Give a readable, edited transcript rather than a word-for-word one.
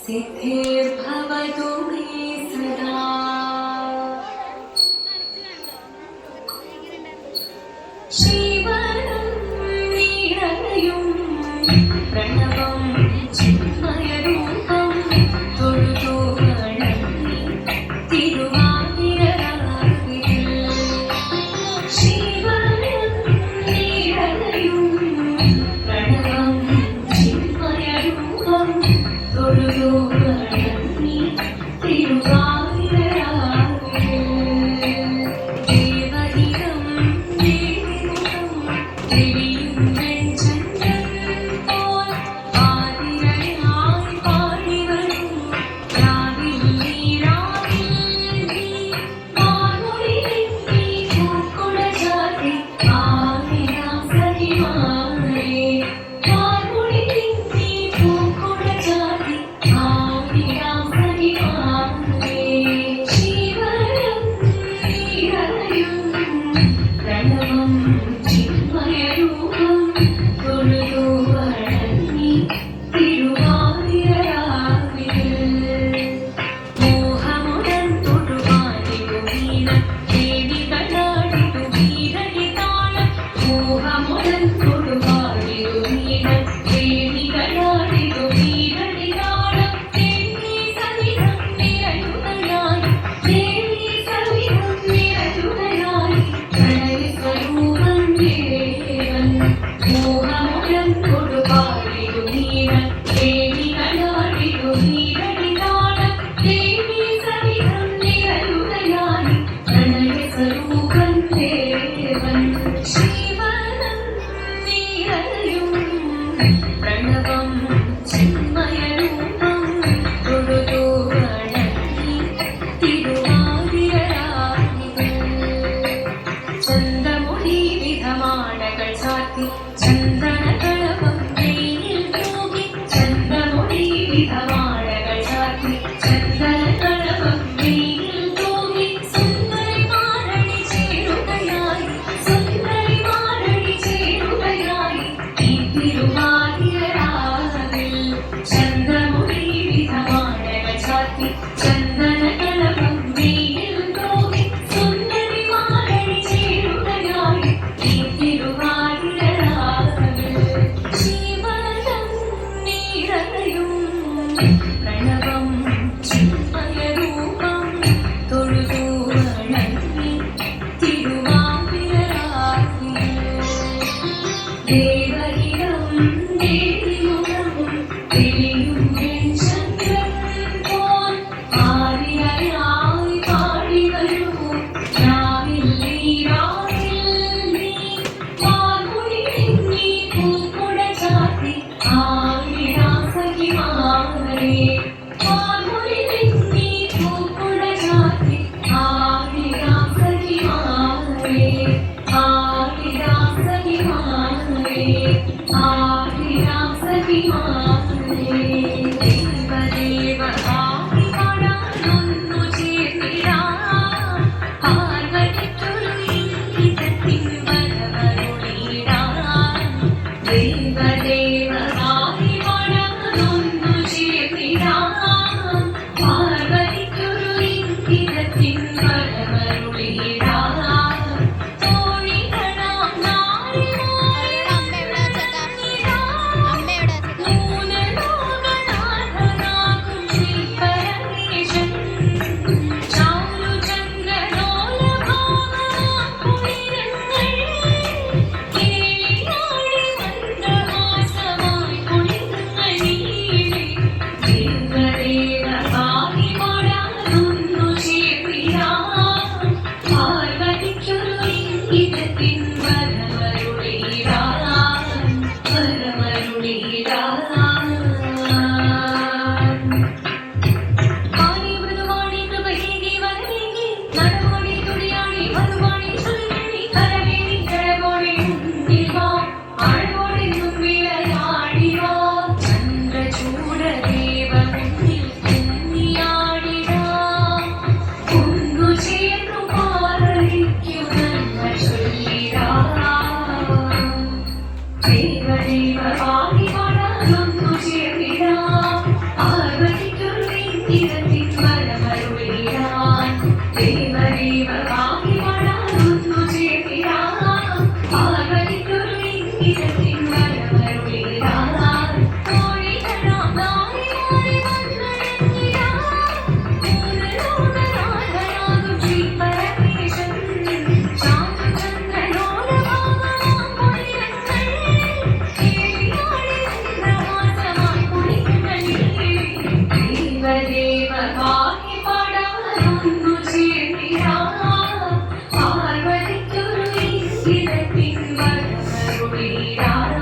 सिद्धिर्भवतु मे सदा। शिवं निरलयं प्रणवं चिन्मयरूपं തൊഴുതു വണങ്ങി തിരുവാതിരരാവിൽ. ശിവം നിരലയം പ്രണവം ചിന്മയരൂപം തൊഴുതു വണങ്ങി തിരുവാതിരരാവിൽ. ദേവഹിതം ദേവിമുഖം തെളിയും വെൺചന്ദ്രൻ പോൽ ആതിരയായി പാടി വരും രാവിൽ നീ രാവിൽ നീ മാർമൊഴിയിൽ നീ പൂക്കുട ചാർത്തി ആവിരാം സഖിമാരേ. മാർമൊഴിയിൽ നീ പൂക്കുട ചാർത്തി ആവിരാം സഖിമാരേ. ശിവരം നീരലയും പ്രണവം ചിന്മയരൂപം തൊഴുതു വണങ്ങി തിരുവാതിരരാവിൽ. മോഹമുടൻ തൊടുവാനിതു വീണ ദേവികളാടിതു വീരടി താളം. മോഹമുടൻ തൊടുവാനിതു വീണ ദേവികളാടിതു വീരടി താളം. ദേവി സവിധം നിരയുതയായി ദേവി സവിധം നിരയുതയായി പ്രണയ സ്വരൂപം ദേവൻ. മോഹമുടൻ തൊടുവാനിതു വീണ ദേവികളാടിതു വീരടി താളം. ദേവി സവിധം നിരയുതയായി പ്രണയ സ്വരൂപം ദേവൻ. ശിവനം നിരലയും പ്രണവം ചിന്മയരൂപം തൊഴുതു വണങ്ങി തിരുവാതിരരാവിൽ. ചന്ദമുടി വിധമാടകൾ ചാർത്തി ചന്ദനകളഭം വെയിലിൽ തൂകി. ചന്ദമുടി വിധമാടകൾ ചാർത്തി ചന്ദനകളഭം വെയിലിൽ തൂകി. സുന്ദരിമാരണി ചേരുകയായി സുന്ദരിമാരണി ചേരുകയായി ഈ തിരുവാതിരരാവിൽ. ചന്ദമുടി വിധമാടകൾ ചാർത്തി ചന്ദനകളഭം വെയിലിൽ തൂകി. സുന്ദരിമാരണി ചേരുകയായി ഈ തിരുവാതിരരാവിൽ. ശിവനം നീരലയും പ്രണവം പാടി പാടാനൊന്നു ചേർന്നിടാം പാർവതിക്കൊരു ഇന്ദ്രത്തിൻ വരമരുളിടാൻ ദേവദേവ പാടി പാടാനൊന്നു ചേർന്നിടാം പാർവതിക്കൊരു ഇന്ദ്രത്തിൻ വരമരുളിടാൻ തോഴികളാം നാരി നാരി വന്നണഞ്ഞിടാം മൂലലോകനാഥനാകും ശ്രീ പരമേശൻ ശാന്തചന്ദ്രലോലഭാഗമാം പൊഴിയങ്ങൾ ഏറിയാടി ചന്ദ്രമാസമായി കുളിങ്ങളിൽ ദേവദേവ പാടി പാടാനൊന്നു ചേർന്നിടാം പാർവതിക്കൊരു ഇന്ദ്രത്തിൻ വരമരുളിടാൻ